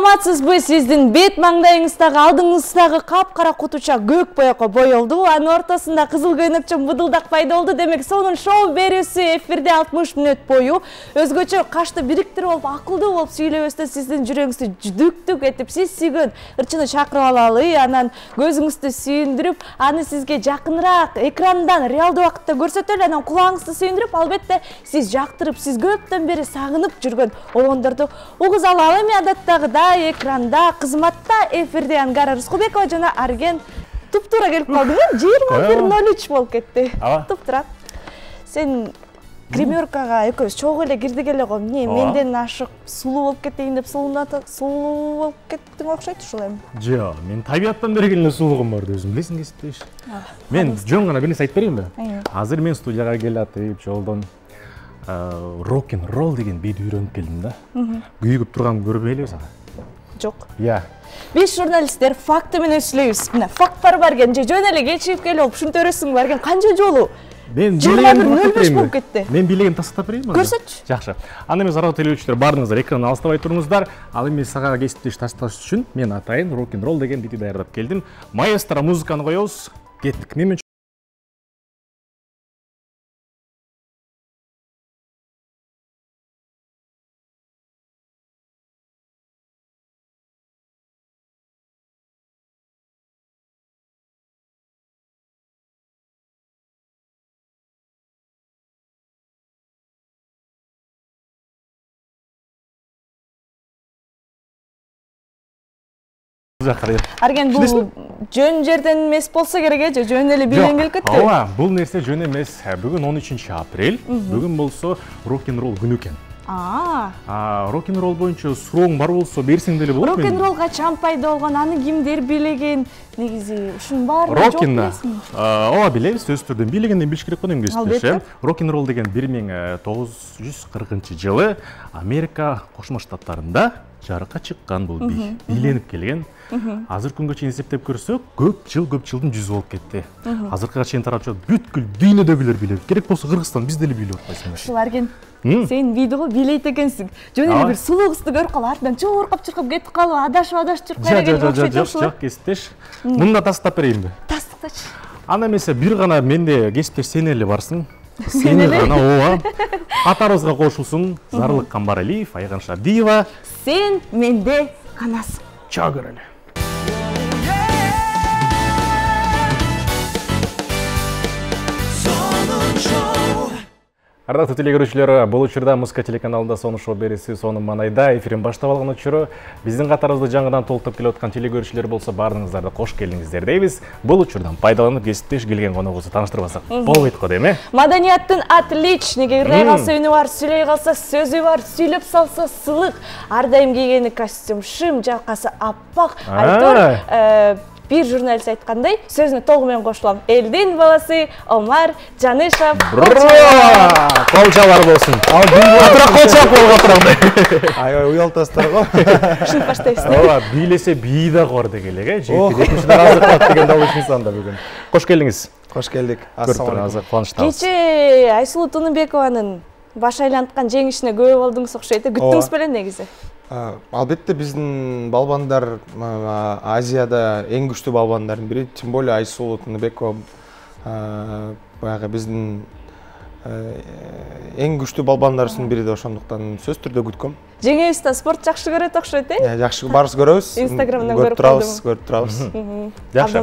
Саламатсызбы, сиздин бет маңдайыңыздагы алдыңыздагы капкара кутуча көк боёкко боелду, анын ортосунда кызыл көйнөкчө быдылдак пайда болду. Демек, сонун шоу берүүсү эфирде 60 мүнөт бою өзгөчө кашты бириктирип алып, акылдуу болуп сүйлөбөстө сиздин жүрөгүңүздү дүк-дүк этип, сиз сүйгөн ырчыны чакырып алалы, анан көзүңүздү сүйүндүрүп, аны сизге жакыныраак экрандан реалдуу убакытта көрсөтөлү, анан кулагыңызды сүйүндүрүп, албетте сиз жактырып, сиз көптөн бери сагынып жүргөн обондорду угуза алалы. Эми адаттагыдай экранда, кызматта эфирде Ангара Рыскулбекова жана Арген туп-туура келип калдыңбы? 21:03 болуп кетти. Туп-туура. Сен гримеркага экөөбүз чогуу эле кирдик эле го. Эмне менден ашык сулуу болуп кетейин деп сулуу болуп кеттиң окшойт ушул эми. Жок, мен табияттан бери келген сулугум бар, өзүң билесиң кесиптеш. Мен жөн гана бир нерсе айтып берейинби? Азыр мен студияга келатып, жолдон рок-н-ролл деген бийди үйрөнүп келдим да. Күйүгүп турганымды көрбөй элеби сага? Жок. Я. Биз журналисттер факты менен сүйлөйбүз. Мына факттар барген, жөн эле кечигип келип, ушинтересиң барген канча жолу? Мен билеген болуп кетти. Мен билеген тастап берейинби? Көрсөтчү. Жакшы. Анда эмес радио телевизиялар баарыңыздар экрандан алыстабай туруңуздар. Ал эми сага кесиптеш ташташ үчүн мен атайын рок-н-ролл деген бийди даярдап келдим. Маэстро музыканы коебуз. Кеттик. Мен Арген, бул жөн жерден эмес болсо керек, жөн эле билген келип кетти. Ооба, бул нерсе жөн эмес. Бүгүн 13 апрель. Бүгүн болсо рок-н-ролл күнү экен. Рок-н-ролл боюнча сурооң бар болсо берсең деле болот. Рок-н-ролл качан пайда болгон, аны кимдер билеген? Негизи ушунун баарын жок билесиң. Ооба, билебиз, сөзсүз түрдө билгенден билиш керек го дейм кесиптеш. Рок-н-ролл деген 1940-жылы Америка Кошмо Штаттарында жарыкка чыккан бул бий. Бийленип келген. Азыр күнгө чейин эсептеп көрсөк, көп жылдын жүзү болуп кетти. Азыркыга чейин тарап жатат, бүткүл дүйнөдөгүлөр билет. Керек болсо Кыргызстан бизде эле бийлеп атпайсыңбы? Ушул Арген, сен бийди го билейт экенсиң. Жөн эле бир сулуу кызды көрүп калып, артынан чуркап кетип калып, адашып жүрүп кайра Жок, кесиптеш. Мында тастап берейинби? Тастатчы. Ана эмесе бир гана менде кесиптеш сен эле барсың. Сен эле гана ооба. Катарыбызга кошулсун Зарлык Камбаралиев, Айган Шабиева. Сен менде канасың. Чаа көрөлү. Ардактуу телегөрүүчүлөр, бул учурда музыка телеканалында сонун шоу берүүсү сонун маанайда эфирин баштап алган учуру. Биздин катарыбызды жаңыдан толуктап келип аткан телегөрүүчүлөр болсо баарыңыздарды кош келиңиздер дейбиз. Бул учурдан пайдаланып кесиптеш келген коногубузду тааныштырбасак болбойт го дейм, Маданияттын отличниги, ыргай калса үнү бар, сүйлөй калса сөзү бар, сүйлөп салса сылык. Ар дайым кийгени костюм шым, жакасы аппак. Айтор бир журналист айткандай, сөзүнө толугу менен кошулам. Элдин баласы Омар Жанышев. Колчалар болсун. Атыраак колчак болуп атырагы. Аябай уялтасыздар го. Ушинтип баштайбыз. Ооба, бийлесе бии да кор дегеле, жетимишине азык деген добушунсанда бүгүн. Кош келиңиз. Кош келдик. Ассалам. Кубанычтабыз. Кечээ Айсулуу Тунубекованын баш айланткан жеңишине көп болдуңуз окшойт. Күттүңүз беле негизи? Албетте биздин балбандар Азияда эң күчтүү балбандардын бири, тем более Айсулуу Тунубекова баягы биздин эң күчтүү балбандарыбыздын бири да, ошондуктан сөзсүз түрдө күткөм. Жеңебиз да спорт жакшы көрөт окшойт, Жакшы барыбыз көрөбүз. Инстаграмдан көрүп турабыз. Жакшы.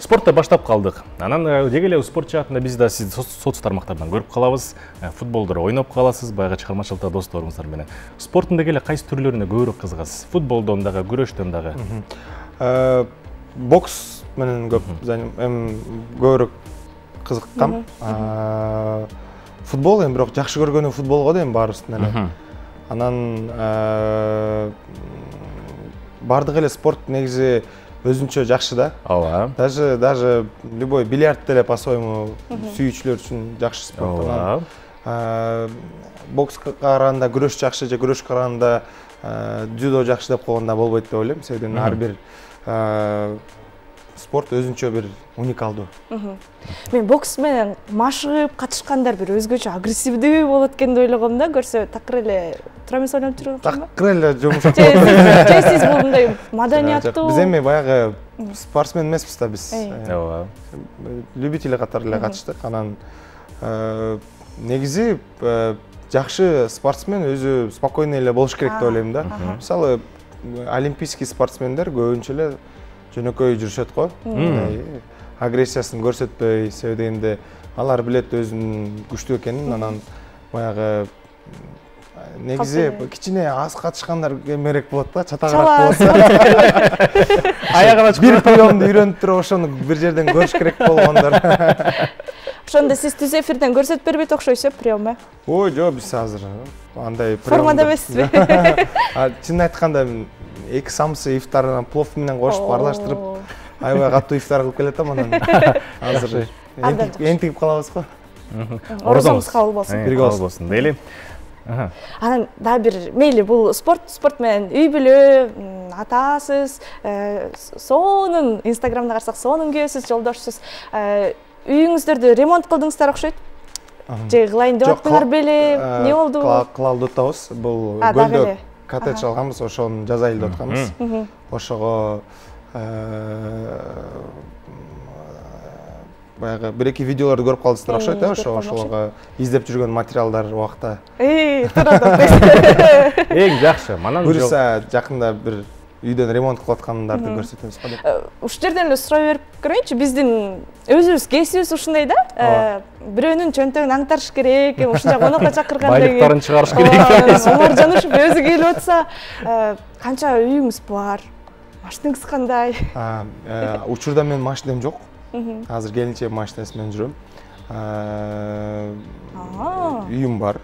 Спортто баштап калдык. Анан деги эле спорт жаатында биз да сизди соц тармактардан көрүп калабыз. Футболдор ойноп каласыз, баягы чыгармачылыкта досторуңуздар менен. Спорттун деги эле кайсы түрлөрүнө көбүрөөк кызыгасыз? Футболдон дагы, күрөштөн дагы. Бокс менен көбүрөөк кызыккам. Футбол эми бирок жакшы көргөнү футбол го дейм баарыбыздын эле. Анан бардык эле спорт негизи өзүнчө жакшы да. Ооба. Даже любой бильярд деле по-своему сүйүүчүлөр үчүн жакшы спорт. Бокска караганда күрөш жакшы же күрөшкө караганда дзюдо жакшы деп койгондо болбойт деп ойлойм. Себеби ар бир спорт өзүнчө бир уникалдуу. Мен бокс менен машыгып катышкандар бир өзгөчө агрессивдүү болот экен деп ойлогом да, көрсө такыр эле тура эмес ойлонуп жүрүп атпаймынбы? Такыр эле жумуш. Же сиз мындай маданияттуу. Биз эми баягы спортсмен эмеспиз да биз. Ооба. Любитель катары эле катыштык. Анан негизи жакшы спортсмен өзү спокойный эле болуш керек деп ойлойм да. Мисалы олимпийский спортсмендер көбүнчө эле жөнөкөй жүрүшөт го. Агрессиясын көрсөтпөй, себеби дегенде алар билет өзүнүн күчтүү экенин, анан баягы негизи кичине аз катышкандар кемерээк болот да, чатагыраак болот. Аягына бир приемду үйрөнүп туруп ошону бир жерден көрүш керек болгондор. Ошондо сиз түз эфирден көрсөтүп бербейт окшойсуз, прием? Ой, жок, биз азыр андай формада эмессизби? Чынын айтканда эки самсы ифтарынан плов менен кошуп аралаштырып, аябай катуу ифтар кылып келатам, анан азыр энтигип калабыз го. Орозоңуз кабыл болсун. Бирге болсун дейли. Анан дагы бир мейли бул спорт менен үй бүлө, атасыз, сонун инстаграмда карасак сонун күйөөсүз, жолдошсуз. Үйүңүздөрдү ремонт кылдыңыздар окшойт. Же кылайын деп аттыңар беле? Эмне болду? Кылалы деп атабыз. Бул көлдө коттедж алганбыз, ошону жазайын деп атканбыз. Ошого баягы бир-эки видеолорду көрүп калдыңыздар окшойт, ошого издеп жүргөн материалдар убакта. Эң жакшы. Манан буюрса жакында бир үйдөн ремонт кылып аткандарды көрсөтөбүз го деп. Ушул жерден эле сурай берип көрөйүнчү. Биздин өзүбүз кесибибиз ушундай да. Бирөөнүн чөнтөгүн аңтарыш керек, ушунча конокко чакырганда байлыктарын чыгарыш керек. Омаржанышып өзү келип атса, канча үйүңүз бар? Машинаңыз кандай? Учурда менин машинам жок. Азыр келинче машинасы менен жүрөм. Үйүм бар.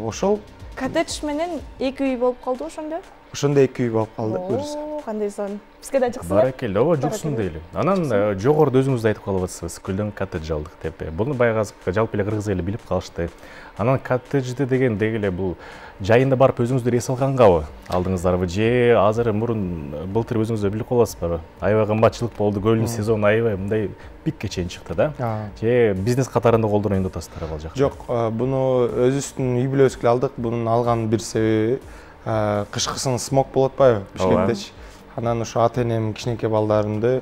Ошол коттедж менен эки үй болуп калды ошондо? Ошондо эки үй болуп калды, буюрса. Кандай сон? Бизге да жыксын. Баракелде, ооба жуксун дейли. Анан жогоруда өзүңүз айтып калып атасыз, Күлдөн коттедж алдык деп. Буну баягы жалпы эле кыргыз эли билип калышты. Анан коттеджди деген дегеле бул жайында барып өзүңүздөр эс алгангабы? Алдыңыздарбы же азыр мурун былтыр өзүңүздөр билип каласызбы? Аябай кымбатчылык болду, көлдүн сезону аябай мындай пикке чейин чыкты да. Же бизнес катарында колдоноюн деп атасыздар ал жакта? Жок, буну өзүбүздүн үй бүлөбүзгө алдык. Бунун алган бир себеби кышкысын смог болуп атпайбы Бишкектечи. Анан ошо ата-энем кичинекей балдарымды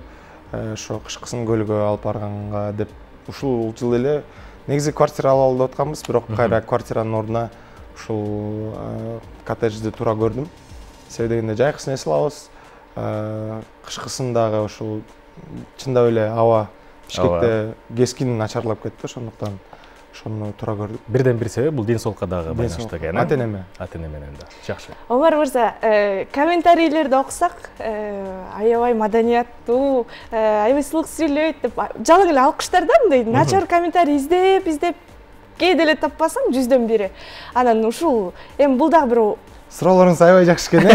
ошо кышкысын көлгө алып барганга деп ушул жыл эле негизи квартира алалы деп атканбыз, бирок кайра квартиранын ордуна ушул коттеджди туура көрдүм. Себеби дегенде жайкысын эс алабыз. Кышкысын дагы ушул чындап эле аба Бишкекте кескин начарлап кетти, ошондуктан ошону туура көрдүк. Бирден бир себеп бул ден соолукка дагы байланыштуу экен. Ата-эне менен да. Жакшы. Омар мырза, комментарийлерди окусак, аябай маданияттуу, аябай сылык сүйлөйт деп жалаң эле алкыштар да, мындай начар комментарий издеп кээде эле таппасаң 100дөн бири. Анан ушул эми бул дагы бир суроолоруңуз аябай жакшы экен.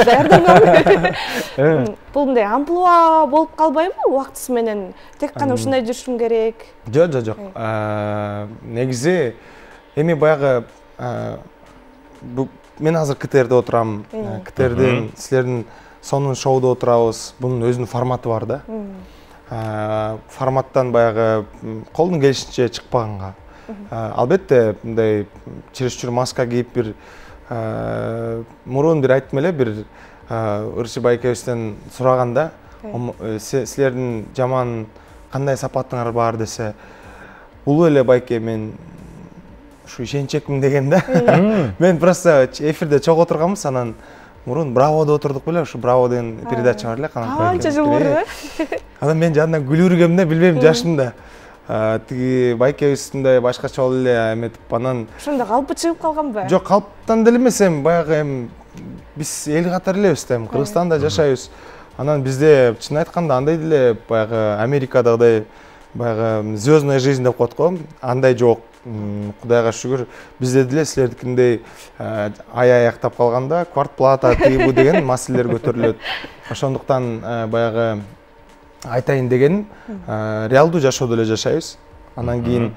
Даярданам. Бул мындай амплуа болуп калбайбы убактысы менен? Тек гана ушундай жүрүшүм керек. Жок. Негизи эми баягы мен азыр КТРде отурам. КТРден силердин сонун шоуда отурабыз. Бунун өзүнүн форматы бар да. Форматтан баягы колдун келишинче чыкпаганга. Албетте мындай чересчур маска кийип бир мурун бир айттым эле, бир ырчы байкебизден сураганда, силердин жаман кандай сапатыңар бар десе, улуу эле байке, мен ушу ишенчекмин деген да. Мен просто эфирде чогуу отурганбыз, анан мурун Бравода отурдук беле, ушу Браво деген передача бар эле, канча жыл мурун. Анан мен жанынан күлүргөм да, билбейм, жашымда. Тиги байкебиздин башкача болуп эле эметип, анан ошондо калпы чыгып калганбы? Жок, калптан деле эмес, эми баягы биз эл катары элебиз да, Кыргызстанда жашайбыз. Анан бизде чын айтканда андай деле баягы Америкадагыдай баягы звездная жизнь деп коет го, андай жок. Кудайга шүгүр, бизде деле силердикиндей аяктап калганда квартплата тиги бу деген маселелер көтөрүлөт. Ошондуктан баягы айтайын деген, реалдуу жашоодо эле жашайбыз. Анан кийин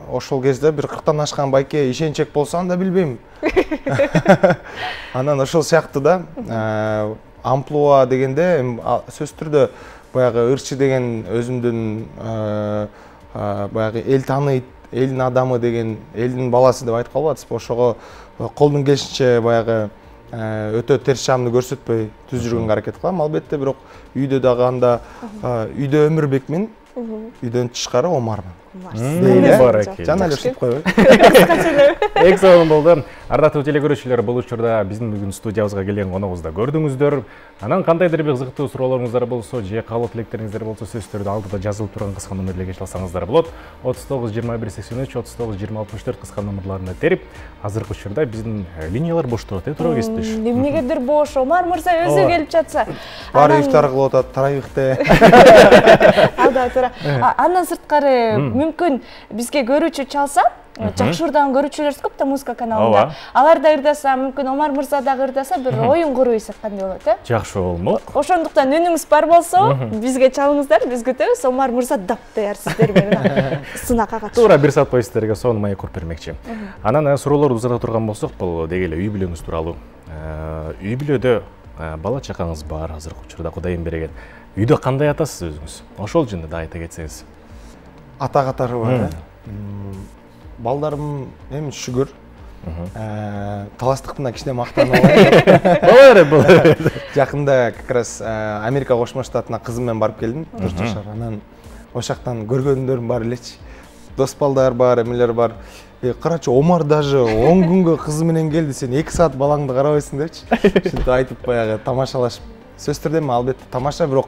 ошол кезде бир 40тан ашкан байке ишенчек болсо анда билбейм. Анан ошол сыяктуу да, амплуа дегенде сөзсүз түрдө баягы ырчы деген өзүмдүн баягы эл тааныйт, элдин адамы деген элдин баласы деп айтып калып атышпы. Ошого колдун келишинче баягы өтө терс жагымды көрсөтпөй түз жүргөнгө аракет кылам. Албетте, бирок үйдө дагы анда үйдө Өмүрбекмин, үйдөн тышкары Омармын. Жана эле ушинтип койбойбу? Экзон болду. Ардактуу теле көрүүчүлөр, бул учурда биздин бүгүн студиябызга келген коногубузду көрдүңүздөр. Анан кандайдыр бир кызыктуу суроолоруңуздар болсо, же каалоо тилектериңиздер болсо, сөзсүз түрдө алдыда жазылып турган кыска номерлерге чала алсаңыздар болот. 39 21 83 39 20 64 кыска номерларына терип, азыркы учурда биздин линиялар бош турат, туура кесиптеш. Эмнегедир бош, Омар мырза өзү келип жатса. Баары ифтар кылып атат, тарайыкты. Алда тура. Андан сырткары мүмкүн бизге көрүүчү чалса, жакшы ырдаган көрүүчүлөр көп да музыка каналында. Алар да ырдаса, мүмкүн Омар мырза дагы ырдаса, бир оюн куруйсак кандай болот, Жакшы болмок. Ошондуктан үнүңүз бар болсо, бизге чалыңыздар, биз күтөбүз. Омар мырза дап даяр сиздер менен сынакка катышып. Туура 1 саат бою сиздерге сонун маек куруп бермекчи. Анан суроолорду узата турган болсок, бул деги эле үй бүлөңүз тууралуу. Үй бүлөдө бала чакаңыз бар, азыркы учурда Кудайым берген. Үйдө кандай атасыз өзүңүз? Ошол жөнүндө да айта кетсеңиз. Ата катары бар. Балдарым эми шүгүр. Таластыктан кичине мактанып алам. Болор. Жакында как раз Америка Кошмо Штатына кызым менен барып келдим, 4 жашар. Анан ошактан көргөндөрүм бар элечи. Дос балдар бар, эмелер бар. Карачы, Омар даже 10 күнгө кызы менен келди, сен 2 саат балаңды карабайсың депчи. Ушинтип айтып баягы тамашалашып. Сөзсүз түрдө албетте тамаша, бирок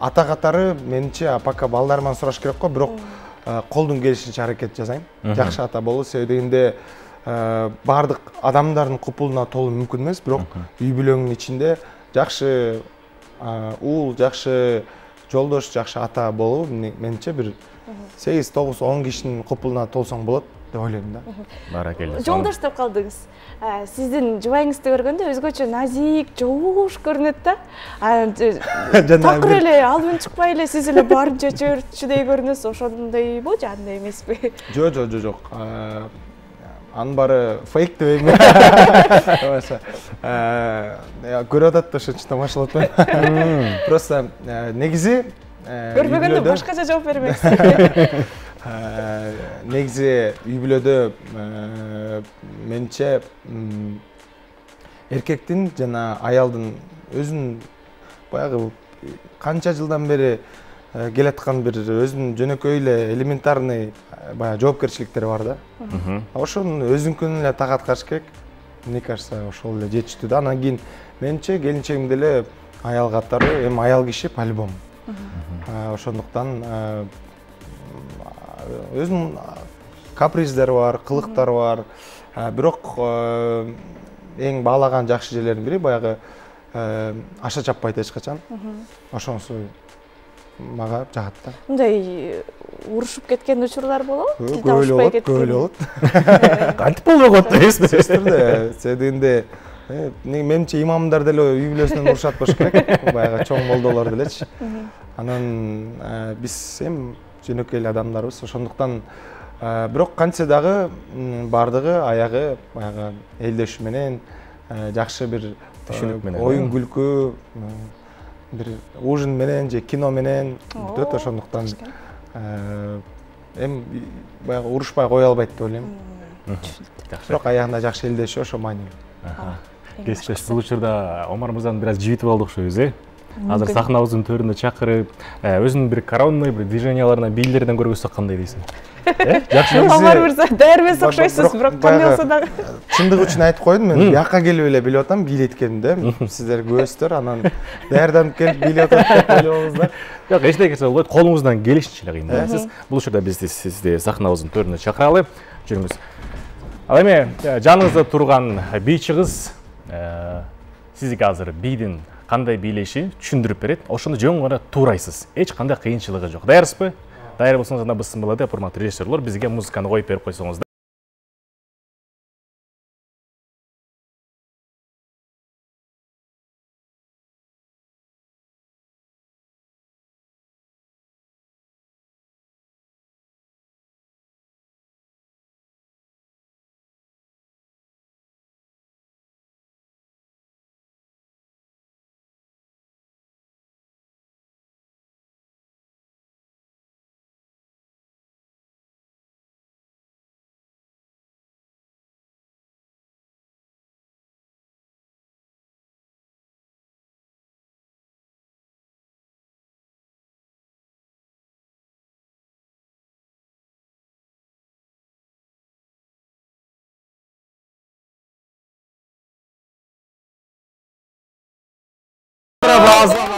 ата катары менимче пока балдарыман сураш керек го, бирок колдун келишинче аракет жасайм. Жакшы ата болуу, себеби дегенде бардык адамдардын купулуна толуу мүмкүн эмес, бирок үй бүлөңүн ичинде жакшы уул, жакшы жолдош, жакшы ата болуу менимче бир 8, 9, 10 кишинин купулуна толсоң болот деп ойлойм да. Баракелде. Жолдош деп калдыңыз. Сиздин жубайыңызды көргөндө өзгөчө назик, жоош көрүнөт да. Такыр эле алып чыкпай эле сиз эле баарын чечүүчүдөй көрүнөсүз. Ошондойбу же андай эмеспи? Жок. Анын баары фейк дебейм. Көрүп атат да, ошон үчүн тамашалап атпайм. Просто негизи көрбөгөндө башкача жооп бермексиз. Негизи үй бүлөдө менимче эркектин жана аялдын өзүнүн баягы канча жылдан бери келаткан бир өзүнүн жөнөкөй эле элементарный баягы жоопкерчиликтери бар да. Ошонун өзүнкүн эле тагат керек. Мне кажется, ошол эле жетиштүү да. Анан кийин менимче келинчегим деле аял катары, эми аял киши по-любому. Ошондуктан өзүнүн каприздери бар, кылыктары бар. Бирок эң баалаган жакшы жерлердин бири баягы аша чаппайт эч качан. Ошонусу мага жагат да. Мындай урушуп кеткен учурлар болобу? Көп эле болот. Кантип болбогот дейсиз? Сөзсүздө, себебинде менимче имамдар деле үй бүлөсүнөн урушат болуш керек. Баягы чоң молдолор делечи. Анан биз эми жөнөкөй эле адамдарбыз, ошондуктан бирок кантсе дагы бардыгы аягы баягы элдешүү менен жакшы бир түшүнүк менен, оюн күлкү, бир ужин менен же кино менен бүтөт. Ошондуктан эми баягы урушпай кое албайт деп ойлойм. Бирок аягында жакшы элдешүү ошо маанилүү. Кесиптеш, бул учурда Омар мырзаны бир аз жибитип алдык окшойбуз, Азыр сахнабыздын төрүндө чакырып, өзүнүн бир коронный бир движенияларына бийлерден көргөзсөк кандай дейсиң? Жакшы. Омар мырза, даяр эмес окшойсуз, бирок кандай болсо дагы. Чындык үчүн айтып койдум, мен бияка келип эле билип атам бийлеткенимди. Сиздер көрөсүздөр, анан даярданып келип бийлеп атат деп ойлобуз да. Жок, эчтеке болбойт, колуңуздан келишинче эле кыймылдайсыз. Бул учурда биз сизди сахнабыздын төрүнө чакыралы. Жүрүңүз. Ал эми жаныңызда турган бийчи кыз сизге азыр бийдин кандай бийлеши түшүндүрүп берет. Ошону жөн гана туурайсыз. Эч кандай кыйынчылыгы жок. Даярсызбы? Даяр болсоңуз анда быссын болот деп, урматтуу режиссерлор, бизге музыканы коюп берип койсоңуз.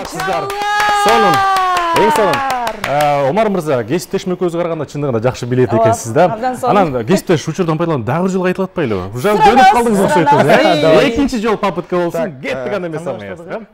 сыздар. Сонун. Эң сонун. Омар мырза, кесиптешим экөөбүзгө караганда чындыгында жакшы билет экенсиз да. Анан кесиптеш учурдан пайдаланып дагы бир жолго айтылып атпайлыбы? Уже жөнүп калдыңыз окшойт. Экинчи жол попытка болсун. Кеттик анда эмес самыйсызга.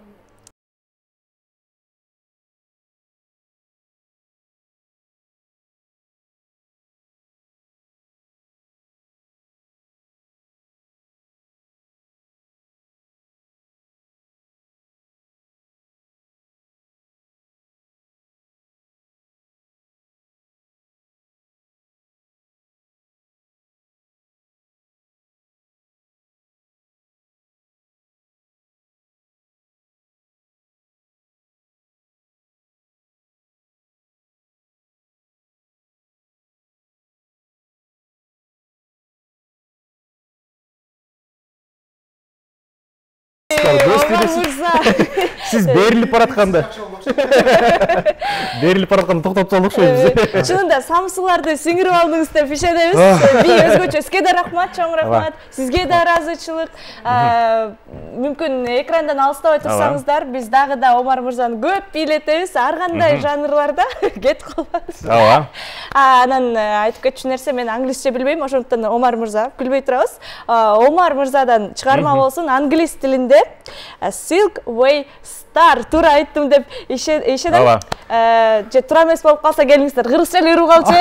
Siz berilip baraтканда. Berilip baraтканда токтоп салдык окшойбуз. Чынында самсыларды сиңирип алдыңыз деп ишенебиз. Би өзгөчө сизге да рахмат, чоң рахмат. Сизге да ыраазычылык. Мүмкүн экрандан алыстабай турсаңыздар, биз дагы да Омар мырзаны көп бийлетебиз. Ар кандай жанрларда кетип калабыз. Ооба. Анан айтып кетчү нерсе, мен англисче билбейм, ошондуктан Омар мырза күлбөй турабыз. Омар мырзадан чыгарма болсун англис тилинде Silk Way Star туура айттым деп ишенем. Же туура эмес болуп калса келиңиздер, кыргызча эле угалчы.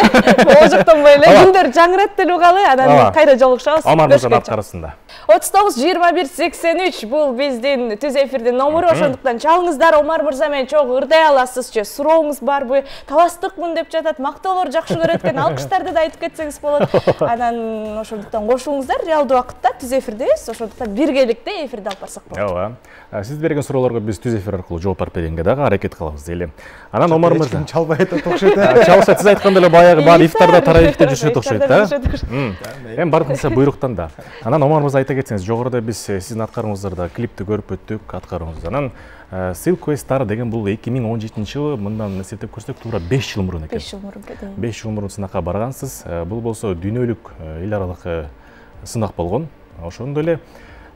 Ожоктонбой эле күндөр жаңырат деле угалы, анан кайра жолугушабыз. Омар мырзанын аткарысында. 39 21 83 бул биздин түз эфирдин номуру, ошондуктан чалыңыздар. Омар мырза менен чогуу ырдай аласызчы. Сурооңуз барбы? Таластыкмын деп жатат, мактоолор жакшы көрөт экен, алкыштарды да айтып кетсеңиз болот. Анан ошондуктан кошуңуздар, реалдуу убакытта түз эфирдебиз. Ошондуктан биргеликте эфирде алып барсак болот. Ооба. Сиз берген суроолорго биз түз эфир аркылуу жооп берип бергенге дагы аракет кылабыз дейли. Анан Омар мырза чалбай айтат окшойт. Чалса сиз айткандай эле баягы баары ифтарда тарайыфта жүрүшөт окшойт да. Эми бардыгынча буйруктан да. Анан Омар мырза айта кетсеңиз, жогоруда биз сиздин аткарууңуздарда клипти көрүп өттүк, аткарууңузду. Анан Silk Way Star деген бул 2017-жылы, мындан эсептеп көрсөк, туура 5 жыл мурун экен. 5 жыл мурун. 5 жыл мурун сынакка баргансыз. Бул болсо дүйнөлүк эл аралык сынак болгон. Ошондой эле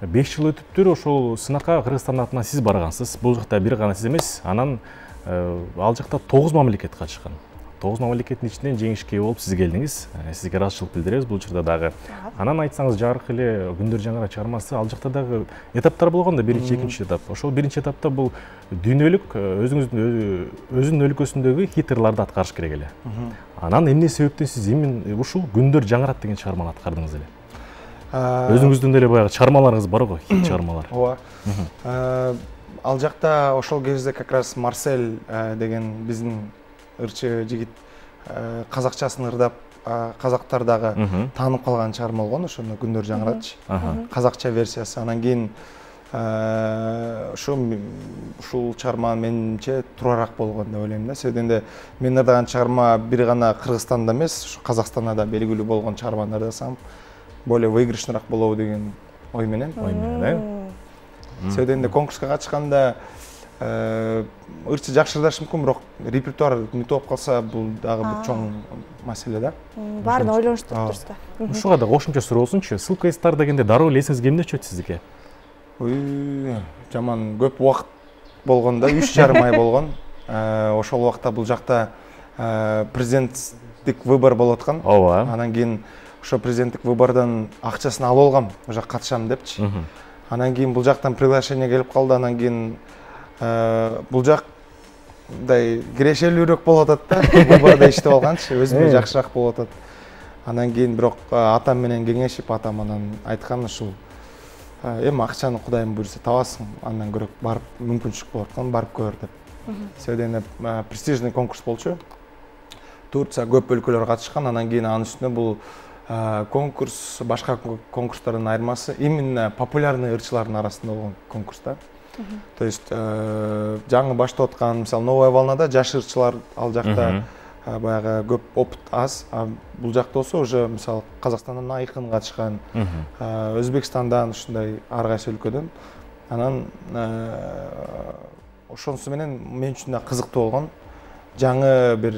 5 жыл өтүптүр, ошол сынакка Кыргызстандын атынан сиз баргансыз. Бул жакта бир гана сиз эмес, анан ал жакта 9 мамлекет катышкан. 9 мамлекеттин ичинен жеңишке ээ болуп сиз келдиңиз. Сизге ыраазычылык билдиребиз бул учурда дагы. Анан айтсаңыз, жарык эле күндөр жаңыра чыгармасы, ал жакта дагы этаптар болгон да, биринчи, экинчи этап. Ошол биринчи этапта бул дүйнөлүк өзүнүн өлкөсүндөгү хиттерларды аткарыш керек эле. Анан эмне себептен сиз именно ушул күндөр жаңырат деген чыгарманы аткардыңыз эле? Өзүңүздүн деле баягы чыгармаларыңыз бар го, хит чыгармалар. Ооба. Ал жакта ошол кезде как раз Марсель деген биздин ырчы жигит казакчасын ырдап, казактар дагы таанып калган чыгарма болгон, ошону күндөр жаңыратчы. Казакча версиясы. Анан кийин ушул чыгарма менимче туурараак болгон деп ойлойм да. Себебинде мен ырдаган чыгарма бир гана Кыргызстанда эмес, Казакстанда да белгилүү болгон чыгармаларды ырдасам, более выигрышныраак болобу деген ой менен. Себебинде конкурска катышканда ырчы жакшы ырдаш мүмкүн, бирок репертуар бүтүп калса бул дагы бир чоң маселе да. Баарын ойлонуштуруп турсуз да. Ушуга да кошумча суроо болсунчу. Silk Way Star дегенде дароо эсиңизге эмне түшөт сиздики? Жаман көп убакыт болгон да, 3,5 ай болгон. Ошол убакта бул жакта президенттик выбор болуп аткан. Ооба. Анан кийин ошо президенттик выбордон акчасын алып алгам, ошо катышам депчи. Анан кийин бул жактан приглашение келип калды. Анан кийин бул жакдай кирешелүүрөөк болуп атат да. Выбордо иштеп алганчы, өзүмө жакшыраак болуп атат. Анан кийин бирок атам менен кеңешип, атам анан айткан ушул эми акчаны Кудайым буйрса табасың, андан көрөк барып мүмкүнчүлүк болуп аткан, барып көр деп. Себебинде престижный конкурс болчу. Турция көп өлкөлөр катышкан. Анан кийин анын үстүнө бул конкурс башка конкурстардан айырмасы именно популярный ырчылардын арасында болгон конкурс да. То есть жаңы баштап аткан, мисалы, Новая волнада жаш ырчылар ал жакта баягы көп опыт аз. Бул жакта болсо уже мисалы Казакстандан Айкын катышкан, Өзбекстандан, ушундай ар кайсы өлкөдөн. Анан ошонусу менен мен үчүн да кызыктуу болгон. Жаңы бир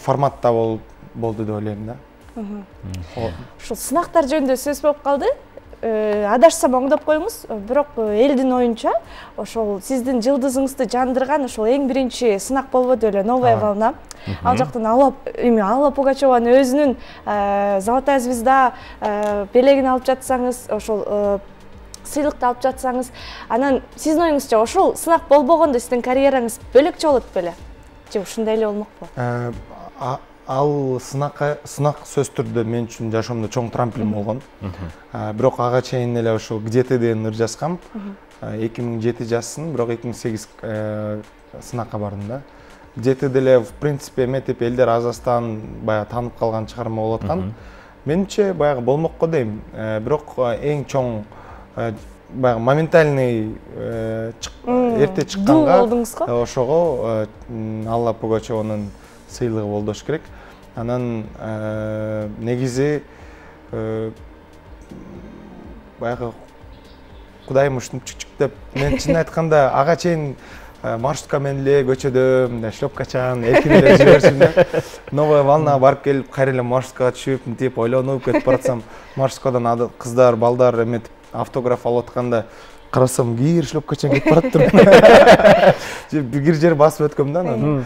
форматта болду деп ойлойм да. Ушул сынактар жөнүндө сөз болуп калды. адашсам оңдоп коюңуз, бирок элдин оюнча ошол сиздин жылдызыңызды жандырган ошол эң биринчи сынак болбоду беле, новая волна. Ал жактан Алла Пугачеванын өзүнүн Золотая звезда белегин алып жатсаңыз, ошол сыйлыкты алып жатсаңыз, анан сиздин оюңузча ошол сынак болбогондо сиздин карьераңыз бөлөкчө болот беле? Же ушундай эле болмокпу? Ал сынак сөз түрдө мен үчүн жашоомдо чоң трамплин болгон. Бирок ага чейин эле ошол где-то деген ыр жазгам. 2007 жазсын, бирок 2008 сынакка бардым да. Где-то деле в принципе эметип элдер Азастан баягы таанып калган чыгарма болуп аткан. Менимче баягы болмокко дейм. Бирок эң чоң баягы моментальный эрте чыкканга ошого Алла Пугачеванын сыйлыгы болдош керек. Анан негизи баягы Кудайым ушинтип чүк деп, мен чын айтканда ага чейин маршрутка менен эле көчөдө мындай шлёпкачан эркин эле жүрөсүм да. Новая волна барып келип, кайра эле маршруткага түшүп, мынтип ойлонуп кетип баратсам, маршруткадан кыздар, балдар эметип автограф алып атканда карасам, кир шлёпкачан кетип бараттыр. Бир жер басып өткөм да анан.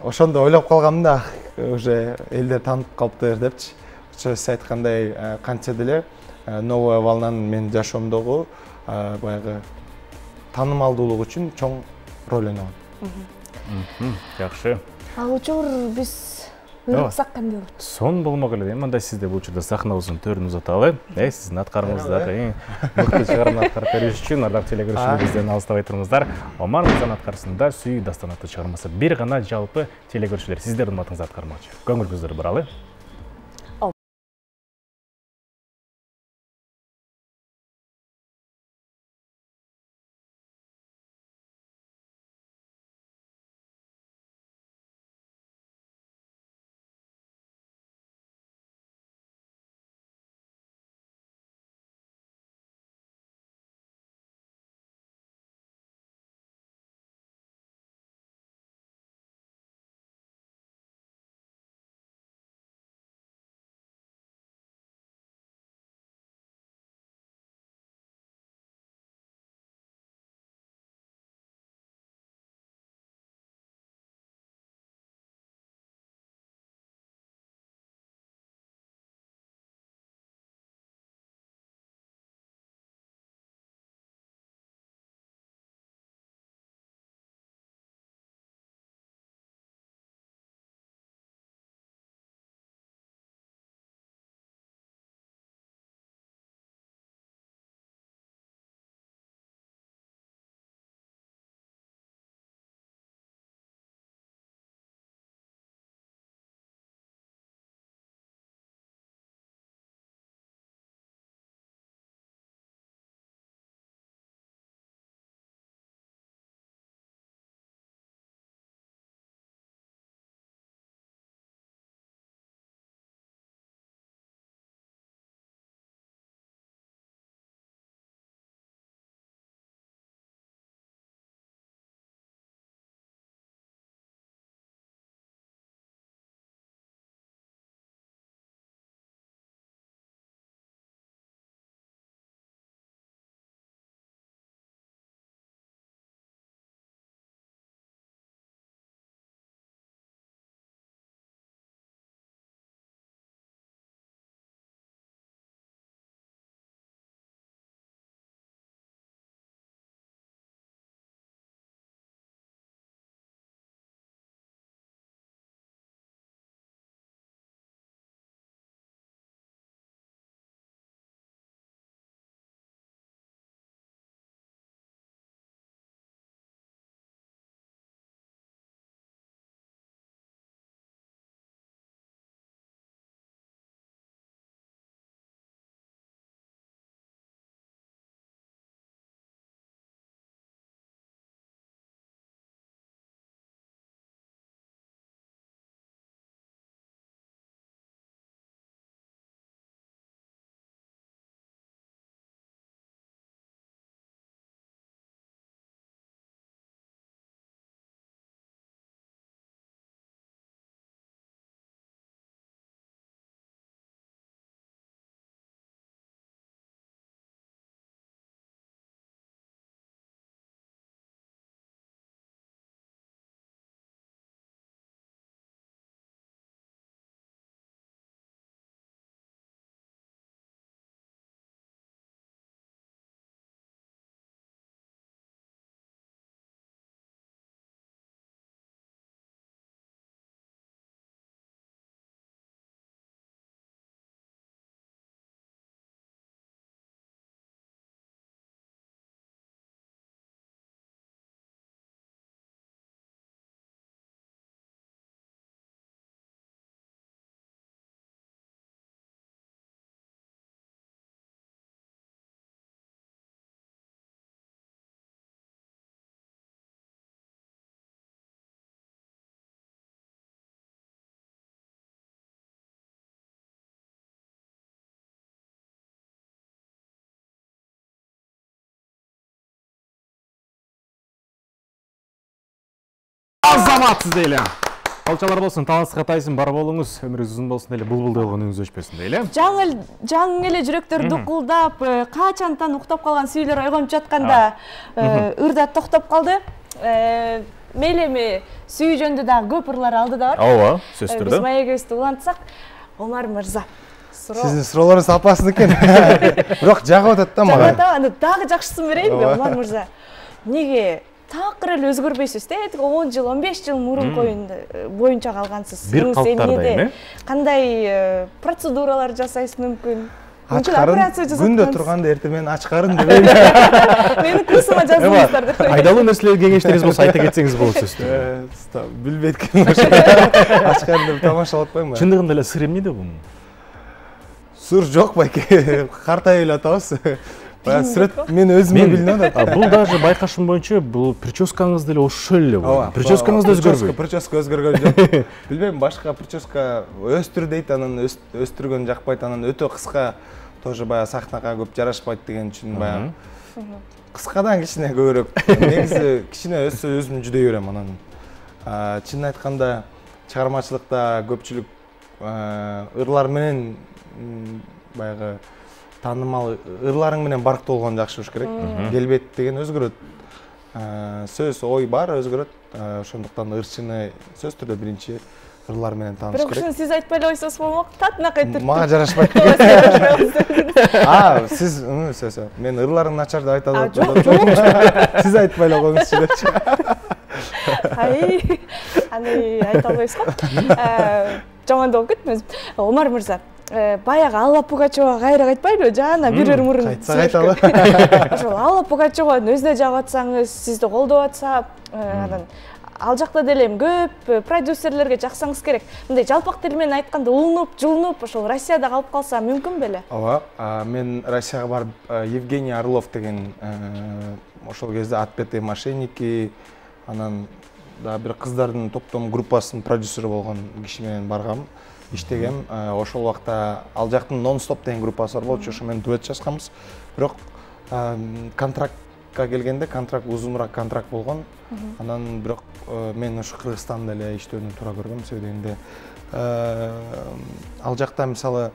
Ошондо ойлоп калгам да, уже элдер таанып калыптыр депчи. Сиз айткандай канча деле новая волнанын мен жашоомдогу баягы таанымалдуулук үчүн чоң роль ойногон. Жакшы. Ал учур биз уйруксак кандай болот? Сон болмок эле. Мындай сизде бул учурда сахнабыздын төрүн узаталы. Сиздин аткарымыңыздагы эң мыкты чыгарманы аткарып бериш үчүн ардак телекөрүүчүлөрүбүздөн алыстабай турыңуздар. Омар мырзанын аткарысында Сүй дастан аттуу чыгармасы бир гана жалпы телекөрүүчүлөр сиздердин урматыңызды аткармакчы. Көңүлүңүздү буралы. Азаматсыз дейлі. Қалчалар болсын, таласқа тайсын, бар болыңыз, өміріңіз ұзын болсын дейлі, бұлбұлдай болғаныңыз өшпесін дейлі. Жаңыл еле жүректер дұқылдап, қачантан ұқтап қалған сүйілер ойғанып жатқанда ұрда тоқтап қалды. Мейлеме сүй жөнді да көп ұрлар алды да бар. Ауа, сөз түрді. Біз Маягөзді ұлантсақ, Омар Мырза. Сіздің сұрауларыңыз апасын екен. Бірақ жағып атады маған. Жағып дағы жақшысын берейін бе, Омар Мырза. Неге тақыр әлі өзгөрбейсіз, 10 жыл, 15 жыл мұрын бойынша қалғансыз. Bir қалыптардайын, қандай процедуралар жасайсыз мүмкін? Ачқарын, күнде тұрғанда ертемен ачқарын демеймін. Мені курсыма жазыңыздар. Айдалы нәрселер кеңештеріңіз болса айта кетсеңіз болады сөзді. Білбеткен ачқарын деп тамашалатпаймын. Шындығында әлі сыр емнейді бұның? Сұр жоқ байке, қартай ойлатауыз. Сүрет мен өзіме білінеді. Бұл даже байқашым бойынша бұл прическаңызды әлі ошөлі бұл. Прическаңызды өзгөрбей. Прическа өзгөрген жоқ. Білмеймін, башқа прическа өстір дейтанын, өстірген жақпайтанын, өте қысқа тоже бая сахнаға көп жарашпайды деген үшін бая қысқадан кішіне көбірек. Негізі кішіне өзім жүдей өрем анан. Чынын айтқанда шығармашылықта көпчілік ырлар менен баяғы танымал ырларың менен барықты болған жақшы болуш керек. Келбет деген өзгөрөт. Сөз, ой бар өзгөрөт. Ошондуктан ырчыны сөз түрдө биринчи ырлар менен тааныш керек. Бирок сиз айтпай эле койсоңуз болмок, татына кайтып. Мага жарашпайт. Сиз сөз. Мен ырларың начар деп айта алам. Жок. Сиз айтпай эле коюңузчу депчи. Аны айта албайсыз го. Жаман болуп кетмес. Омар Мырза, баяғы Алла Пугачева кайра кайтпайлы, жана бир мурун. Кайтса кайталы. Ошол Алла Пугачеванын өзүнө жагып атсаңыз, сизди колдоп атса, анан ал жакта деле көп продюсерлерге жаксаңыз керек. Мындай жалпак тил менен айтканда улунуп, жылынып, ошол Россияда калып калса мүмкүн беле? Ооба, мен Россияга барып Евгений Орлов деген ошол кезде «Отпетые мошенники», анан да бир кыздардын топтом группасынын продюсери болгон киши менен баргам, иштегем. Ошол убакта ал жактын Non-Stop деген группасы бар болчу, ошо менен дуэт жазганбыз. Бирок контрактка келгенде контракт узунураак контракт болгон. Анан бирок мен ушу Кыргызстанда эле иштөөнү туура көргөм, себебинде ал жакта мисалы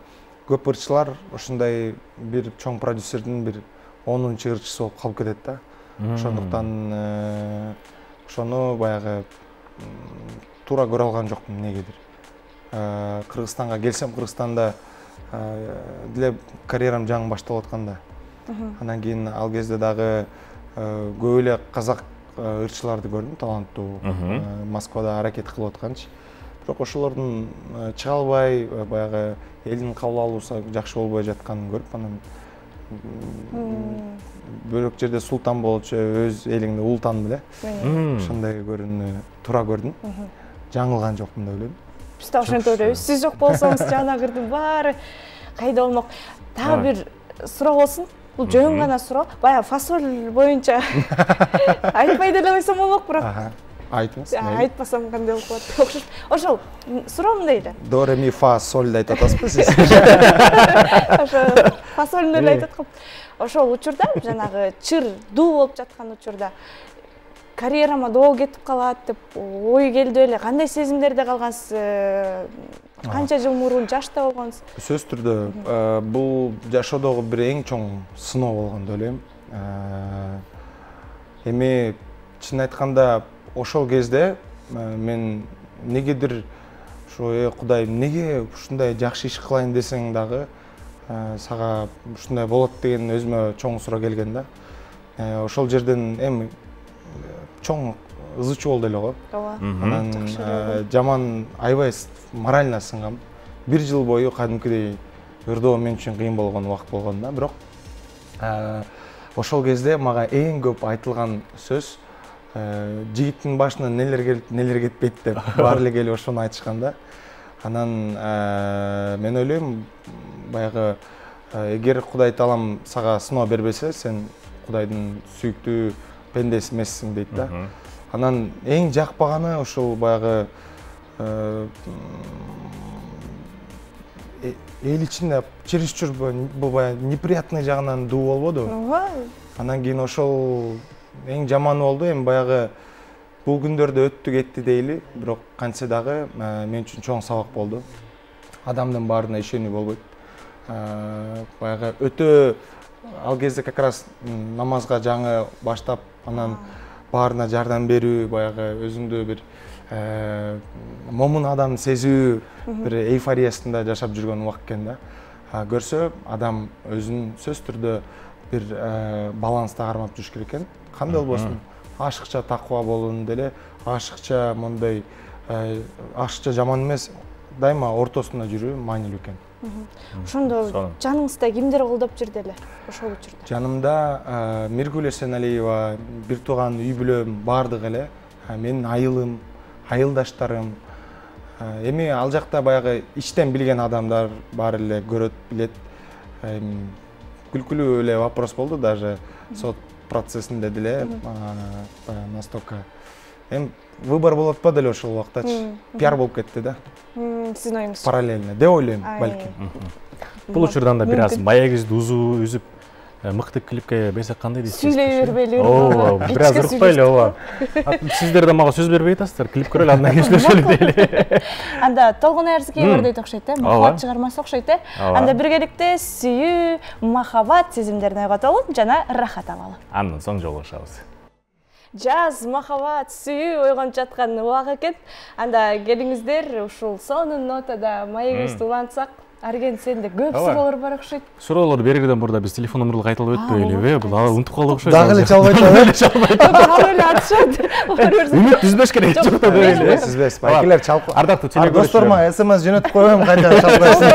көп ырчылар ушундай бир чоң продюсердин бир 10-чы ырчысы болуп калып кетет да. Ошондуктан ошону баягы туура көрө алган жокмун негедир. Кыргызстанга келсем, Кыргызстанда деле карьерам жаңы башталып атканда. Анан кийин ал кезде дагы көп эле казак ырчыларды көрдүм, таланттуу. Москвада аракет кылып атканчы. Бирок ошолордун чыга албай, баягы элдин кабыл алуусу жакшы болбой жатканын көрүп, анан бөлөк жерде султан болчу, өз элиңди ултан беле. Ошондой көрүүнү туура көрдүм. Жаңылган жокмун деп ойлойм. Биз да ошентип ойлойбуз. Сиз жок болсоңуз жанагырдын баары кайда болмок. Дагы бир суроо болсун. Бул жөн гана суроо. Баягы фасоль боюнча айтпай деле койсом болмок, бирок. Айтыңыз. Айтпасам кандай болуп калат? Окшош. Ошол суроо мындай эле. До, ре, ми, фа, соль деп айтып атасызбы сиз? Ошо фасольну эле айтып аткам. Ошол учурда жанагы чыр дуу болуп жаткан учурда карьерама доо кетип калат деп ой келди эле. Кандай сезимдерде калгансыз? Канча жыл мурун жашта болгонсуз? Сөз түрдө бул жашоодогу бир эң чоң сыноо болгон деп ойлойм. Эми чын айтканда ошол кезде мен негедир ошо Кудай неге ушундай жакшы иш кылайын десең дагы сага ушундай болот деген өзүмө чоң суроо келген да. Ошол жерден эми чоң ызы чуу болду эле го. Анан жаман аябай морально сынгам. Бир жыл бою кадимкидей ырдоо мен үчүн кыйын болгон убакыт болгон да. Бирок ошол кезде мага эң көп айтылган сөз жигиттин башына нелер кетпейт деп баары эле келип ошону айтышкан да. Анан мен ойлойм, баягы эгер Кудай таалам сага сыноо бербесе, сен Кудайдын сүйүктүү пендеси эмессиң дейт да. Анан эң жакпаганы ошол баягы эл ичинде чересчур бул баягы неприятный жагынан дуу болбоду. Анан кийин ошол эң жаманы болду, эми баягы бул күндөрдө өттү кетти дейли, бирок кантсе дагы мен үчүн чоң сабак болду. Адамдын баарына ишенүү болбойт. Баягы өтө ал кезде как раз намазга жаңы баштап, анан баарына жардам берүү, баягы өзүңдү бир момун адам сезүү, бир эйфориясында жашап жүргөн убак экен да. Көрсө адам өзүн сөзсүз түрдө бир баланста кармап жүрүш керек экен. Кандай болбосун, ашыкча такыба болгон деле, ашыкча мондай ашыкча жаман эмес, дайыма ортосунда жүрүү маанилүү экен. Ошондо жаныңызда кимдер колдоп жүрдү эле ошол учурда? Жанымда Миргүл Эрсеналиева, бир тууган үй бүлөм бардыгы эле, менин айылым, айылдаштарым. Эми ал жакта баягы ичтен билген адамдар бар эле, көрөт, билет. Күлкүлүү эле вопрос болду, даже сот процессинде деле настолько. Эми выбор болуп атпады эле ошол убактачы. Пиар болуп кетти да. Сиздин оюңуз? Параллельно деп ойлойм, балким. Бул учурдан да бир аз маегибизди үзүп, мыкты клипке берсек кандай дейсиз? Сүйлөй бербейли. Ооба, бир аз ыркпайлы, ооба. Сиздер да мага сөз бербей атасыздар, клип көрөлү, андан кийин сүйлөшөлү дейли. Анда Толгон Аярзыкеев бар дейт окшойт, махабат чыгармасы окшойт. Анда биргеликте сүйүү, махабат сезимдерин ойготолу жана ырахат алалы. Андан соң жолугушабыз. Жаз, махабат, сүйүү ойгонуп жаткан убак экен. Анда келиңиздер, ушул сонун нотада маегибизди улантсак. Арген, сенде көп суроолор бар окшойт. Суроолор бергенден мурда биз телефон номерди кайталап өтпөйлүбү? Бул унутуп калдык окшойт. Дагы эле чалбай атабы. Дагы эле атышат. Үмүт үзбөш керек. Үзбөйсүз, байкелер чалып. Ардактуу телекөрүүчүлөр. Досторума SMS жөнөтүп коем, кайда чалбайсың.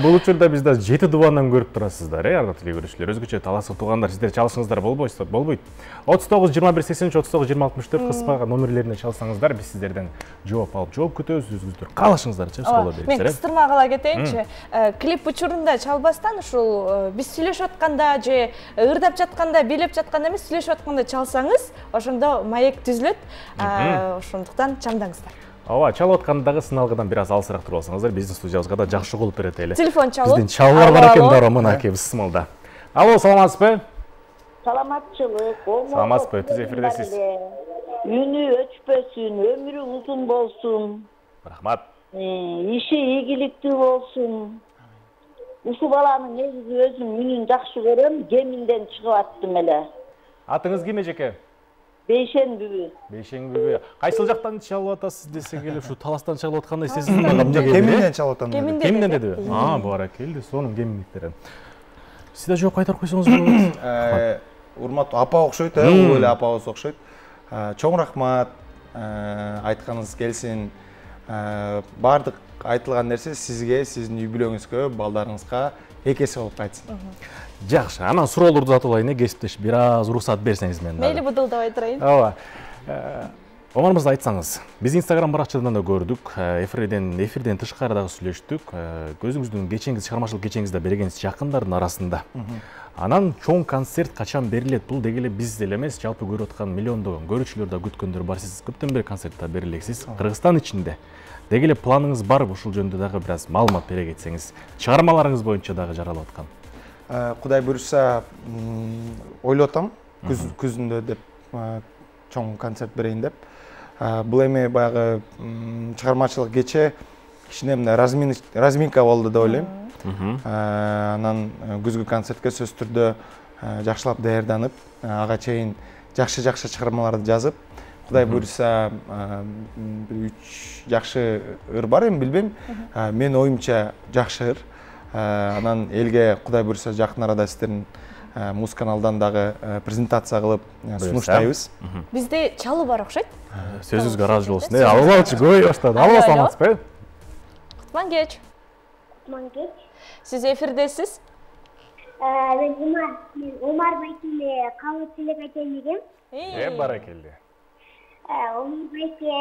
Бул учурда бизде 7 дубандан көрүп турасыздар, ардактуу телекөрүүчүлөр. Өзгөчө талашып тургандар, сиздер чалышыңыздар болбойт. 39 21 83 39 20 64 кыска номерлерине чалсаңыздар, биз сиздерден жооп алып, жооп күтөбүз, өзүңүздөр каалашыңыздарчы суроолор бериңиздер. Мен кыстырма кала кетейинчи. Клип учурунда чалбастан ушул биз сүйлөшүп атканда же ырдап жатканда, бийлеп жатканда эмес, сүйлөшүп атканда чалсаңыз, ошондо маек түзүлөт. Ошондуктан чамдаңыздар. Ооба, чалып аткандагы сыналгыдан бир аз алысыраак туруп алсаңыздар, биздин студиябызга да жакшы болуп берет эле. Телефон чалып. Биздин чалуулар бар экен да, Роман аке, биз сымалда. Алло, саламатсызбы? Саламатчылык. Саламатсызбы, түз эфирдесиз. Үнү өчпөсүн, өмүрү узун болсун. Рахмат. Иши ийгиликтүү болсун. Ушул баланын негизи өзүм үнүн жакшы көрөм, кеминден чыгып аттым эле. Атыңыз ким эжеке? Бейшенбү. Бейшенбү. Кайсыл жактан чалып атасыз десек эле, ушу таластан чалып аткандай сезилди мага. Кеминден чалып атам. Кеминден деди. Баракелде, сонун кеминдиктер. Сиз да жооп кайтарып койсоңуз болот. Урматтуу апа окшойт, бул эле апабыз окшойт. Чоң рахмат, айтканыңыз келсин. Бардык айтылган нерсе сизге, сиздин үй бүлөңүзгө, балдарыңызга эки эсе болуп кайтсын. Жакшы, анан суроолорду атуулайын, кесиптеш, бир аз уруксат берсеңиз мен. Мейли будулдабай турайын. Ооба. Омар мырза, айтсаңыз, биз Instagram баракчадан да көрдүк, эфирден тышкары дагы сүйлөштүк. Өзүңүздүн кечеңиз, чыгармачылык кечеңизде бергениз жакындардын арасында. Анан чоң концерт качан берилет? Бул деги эле биз деле эмес, жалпы көрүп аткан миллиондогон көрүүчүлөр да күткөндөр бар. Сиз көптөн бери концертте берилексиз. Кыргызстан ичинде деги эле планыңыз барбы? Ушул жөнүндө дагы бир аз маалымат бере кетсеңиз. Чыгармаларыңыз боюнча дагы жаралып аткан. Кудай буюрса, ойлоп атам, күзүндө деп чоң концерт берейин деп. Бул эми баягы чыгармачылык кече кичине мындай разминка болду деп ойлойм. Анан күзгү концертке сөзсүз түрдө жакшылап даярданып, ага чейин жакшы чыгармаларды жазып, Кудай буюрса 3 жакшы ыр бар, эми билбейм. Мен оюмча жакшы ыр. Анан элге Кудай буюрса жакын арада сиздердин музыканалдан дагы презентация кылып сунуштайбыз. Бизде чалуу бар окшойт. Сөзүңүзгө ыраазы болсун. Албачы көбөйө баштады. Алло, саламатсызбы? Кутман кеч. Кутман кеч. Сиз эфирдесиз. Мен Омар байкеме кабыл тилек айтайын дегем. Баракелде. Омар байке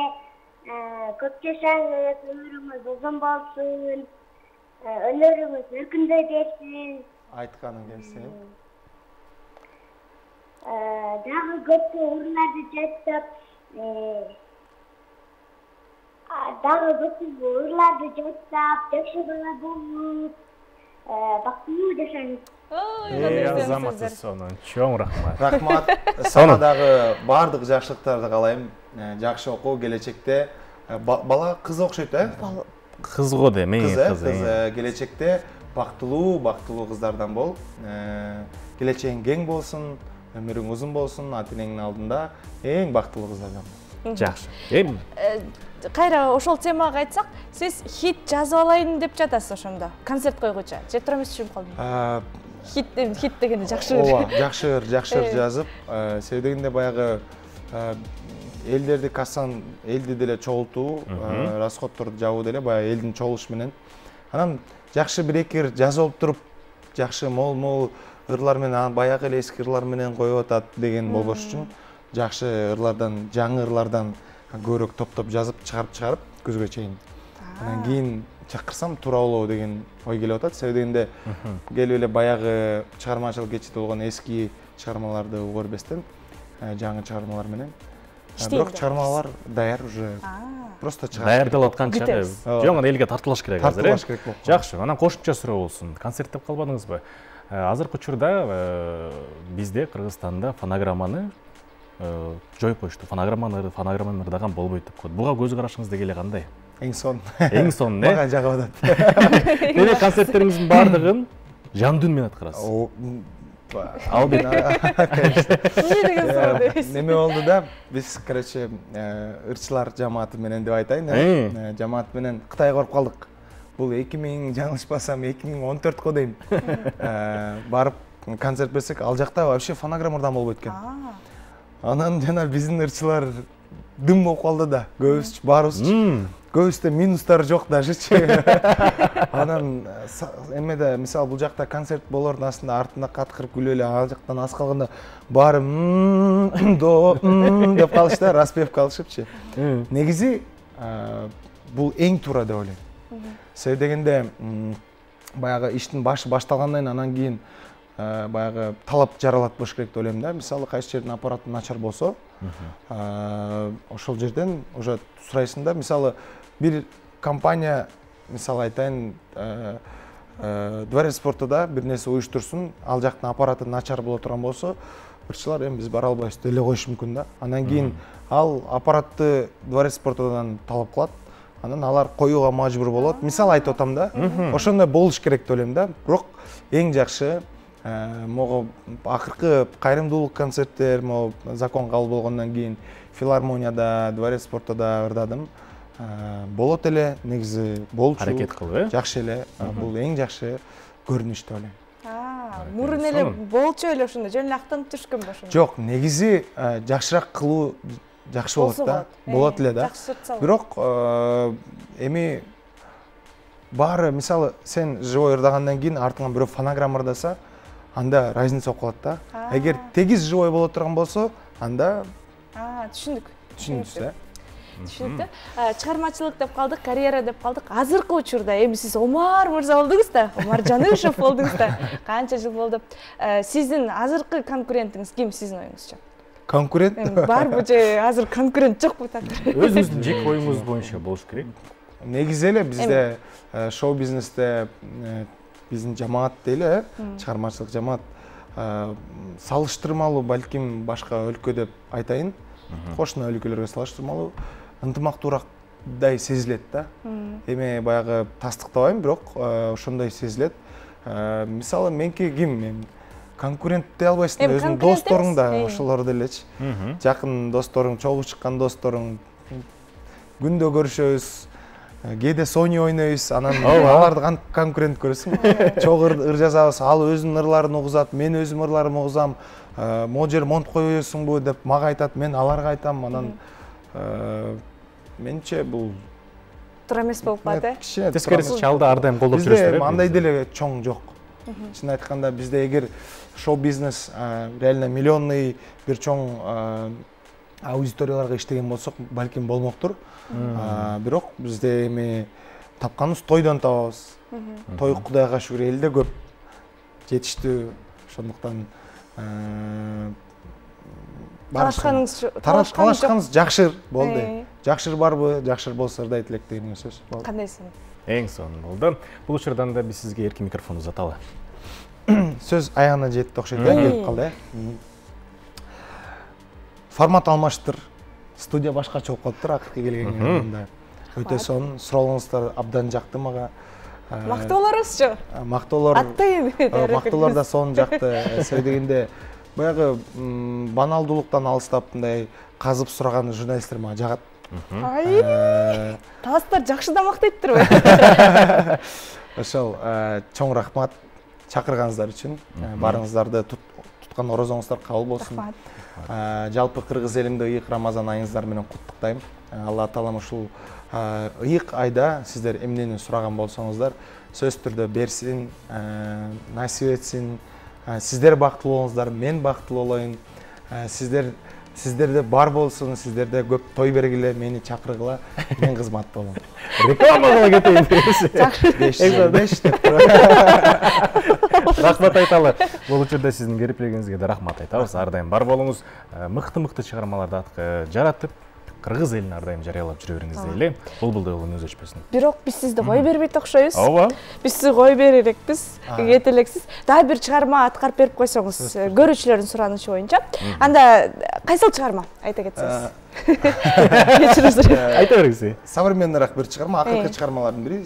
көп жашаңыз, өмүрүңүз узун болсун, өнөрүңүз өркүндөй берсин. Айтканың келсин. Дагы көп урларды жаттап, жакшы бала болуп, бактылуу жашаңыз. Азаматсыз сонун чоң рахмат. Рахмат. Сага дагы бардык жакшылыктарды каалайм. Жакшы окуу, келечекте бала кыз окшойт, Кыз го де, мен кыз. Келечекте бактылуу кыздардан бол. Келечегиң кең болсун, өмүрүң узун болсун, ата-энеңдин алдында эң бактылуу кыздардан бол. Жакшы. Кайра ошол темага айтсак, сиз хит жазып алайын деп жатасыз ошондо. Концерт койгуча. Же тура эмес түшүнүп калдым. Хит дегенде жакшы. Ооба, жакшы жазып, себеби дегенде баягы элдерди кассан, элди деле чогултуу, расходторду жабуу деле баягы элдин чогулушу менен. Анан жакшы бир-эки жазып алып туруп, жакшы мол ырлар менен, баягы эле эски ырлар менен коюп атат деген болбош үчүн, жакшы ырлардан, жаңы ырлардан көбүрөөк топтоп жазып, чыгарып көзгө чейин. Анан кийин чакырсам туура болобу деген ой келип атат. Себеби дегенде келип эле баягы чыгармачылык кечиде болгон эски чыгармаларды көрбестен, жаңы чыгармалар менен. Бирок чыгармалар даяр уже. Просто даярдалып атканча. Жөн элге тартылыш керек азыр. Тартылыш керек болуп. Жакшы, анан кошумча суроо болсун. Концерт деп калбадыңызбы? Азыркы учурда бизде Кыргызстанда фонограмманы жоюп коюшту. Фонограмманы ырдаган болбойт деп коет. Буга көз карашыңыз деле кандай? Эң сонун. Мага жагып атат. Демек концерттериңиздин баардыгын жан дүн менен аткарасыз. Албек. Неме болду да, биз, короче, ырчылар жамааты менен деп айтайын. Жамаат менен Кытайга барып калдык. Бул 2000, жаңылышпасам, 2014 дейм. Барып концерт берсек, ал жакта вообще фонограммадан болбойт экен. Анан жана биздин ырчылар дым болуп калды да, көбүс баарыбыз. Көбүстө минустар жок дажычы. Анан эмеде, мисалы бул жакта концерт болордун астында артында каткырып күлүп эле ал жактан аз калганда баары деп калышты, распевка алышыпчы. Негизи бул эң туура деп ойлойм. Себеби дегенде баягы иштин башы башталгандан кийин анан кийин баягы талап жаралат болуш керек деп ойлойм да. Мисалы кайсы жердин аппараты начар болсо, ошол жерден уже сурайсың да. Мисалы бир компания, мисалы айтайын, Дворец спортуда бир нерсе уюштурсун, ал жактын аппараты начар боло турган болсо, ырчылар эми биз бара албайбыз деле коюшу мүмкүн да. Анан кийин ал аппаратты Дворец спортудан талап кылат. Анан алар коюуга мажбур болот. Мисалы айтып атам да. Ошондой болуш керек деп ойлойм да. Бирок эң жакшы могу акыркы кайрымдуулук концерттер, могу закон кабыл болгондон кийин филармонияда, Дворец спортуда ырдадым. Болот эле, негизи болчу. Аракет кылып, жакшы эле. Бул эң жакшы көрүнүш деп ойлойм. Мурун эле болчу эле ошондо, жөн эле актанып түшкөн башында. Жок, негизи жакшыраак кылуу жакшы болот да. Болот эле да. Бирок эми баары, мисалы, сен живой ырдагандан кийин артыңан бирөө фонограмма ырдаса, анда разница болуп калат да. Эгер тегиз живой боло турган болсо, анда түшүндүк да. Түшүнүктүү. Чыгармачылык деп калдык, карьера деп калдык. Азыркы учурда эми сиз Омар мырза болдуңуз да, Омар Жанышев болдуңуз да. Канча жыл болду? Сиздин азыркы конкурентиңиз ким сиздин оюңузча? Конкурент? Барбы же азыр конкурент жокпу такыр? Өзүңүздүн жеке оюңуз боюнча болуш керек. Негизи эле бизде шоу бизнесте биздин жамаат дейли, чыгармачылык жамаат салыштырмалуу, балким башка өлкө деп айтайын. Кошуна өлкөлөргө салыштырмалуу ынтымактуураактай сезилет да. Эми баягы тастыктабайм, бирок ошондой сезилет. Мисалы меники ким? Конкурент дей албайсың, өзүнүн досторуң да ошолор делечи. Жакын досторуң, чогуу чыккан досторуң. Күндө көрүшөбүз, кээде Sony ойнойбуз, анан аларды конкурент көрөсүң. Чогуу ыр жазабыз, ал өзүнүн ырларын угузат, мен өзүм ырларымды угузам. Могу жер монтуп коесуңбу деп мага айтат, мен аларга айтам. Анан менче бул туура эмес болуп калат, Тескериси чалды ар дайым колдоп жүрөсүздөр. Бизде андай деле чоң жок. Чын айтканда бизде эгер шоу-бизнес реально миллионный бир чоң аудиторияларга иштеген болсок, балким болмоктур. Бирок бизде эми тапканыбыз тойдон табабыз. Той Кудайга шүгүр элде көп жетиштүү. Ошондуктан талашканыбыз жакшыр болду. Жакшыр барбы, жакшыр болсо ырдайт элек деген сөз. Кандайсың? Ең соңы болды. Бұл учурдан да біз сізге еркін микрофон ұзаталы. Сөз аяғына жетті оқшайды, келіп қалды. Формат алмаштыр. Студия башқача болып қалыптыр, ақырғы келгенде. Өте соң, сұрауыңыздар абдан жақты маға. Мақтауларыңыз жо? Мақтаулар да соң жақты. Сөйдегенде, баяғы баналдылықтан алыстапындай қазып сұраған журналистер маға жағат. Таластар жақшы да мақтайыптыр бай. Ошол, чоң рахмат чакырганыңыздар үчүн. Барыңыздарды туткан орозоңуздар кабыл болсун. Жалпы кыргыз элимде ыйык Рамазан айыңыздар менен куттуктайм. Алла таалам ушул ыйык айда сиздер эмнени сураган болсоңуздар, сөз түрдө берсин, насип этсин. Сиздер бактылуу болуңуздар, мен бактылуу болоюн. Сиздерде бар болсун, сиздерде көп той бергиле, мени чакыргыла, мен кызматта болом. Реклама кыла кетейин. 5 деп тура. Рахмат айталы. Бул учурда сиздин келип-келгениңизге да рахмат айтабыз. Ар дайым бар болуңуз, мыкты чыгармаларды жаратып, кыргыз элин ар дайым жарыялап жүрө бериңиз дейли. Булбулдай болуп өз өчпөсүн. Бирок биз сизди кой бербейт окшойбуз. Ооба. Биз сизди кой беререкпиз, кете элексиз. Дагы бир чыгарма аткарып берип койсоңуз, көрүүчүлөрдүн суранычы боюнча. Анда кайсыл чыгарма айта кетсеңиз. Кечириңиз. Айта бериңиз. Современныйраак бир чыгарма, акыркы чыгармалардын бири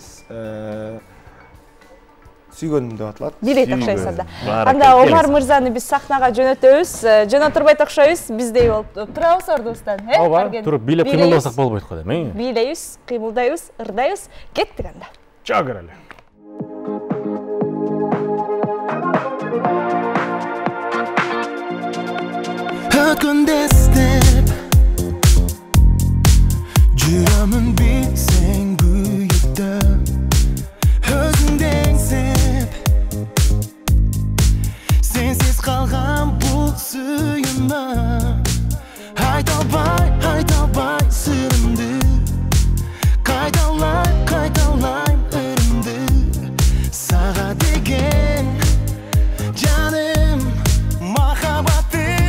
Сүйгөнүм деп аталат. Билет окшойсуз анда. Анда Омар мырзаны биз сахнага жөнөтөбүз. Жана турбайт окшойбуз. Биздей болуп турабыз ордубуздан, Ооба, туруп бийлеп кыймылдасак болбойт го дейм. Бийлейбиз, кыймылдайбыз, ырдайбыз. Кеттик анда. Чаа көрөлү. Ökündestep Jürömün bitsen büyükte Özünden sep Sensiz kalgan bu suyuma Haytalbay sırımdı Kaytalay ırımdı Sağa degen canım Mahabatım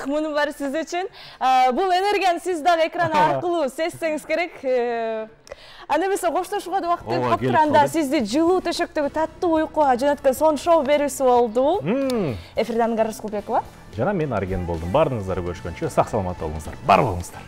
мунун баары сиз үчүн. Бул энергияны сиз дагы экран аркылуу сезсеңиз керек. Анда эмесе коштошууга да убакыт келип калыптыр. Анда сизди жылуу төшөктөгү таттуу уйкуга жөнөткөн сонун шоу берүүсү болду. Эфирде Ангар Рыскулбекова жана мен Арген болдум. Баарыңыздарды көрүшкөнчө сак саламатта болуңуздар. Бар болуңуздар.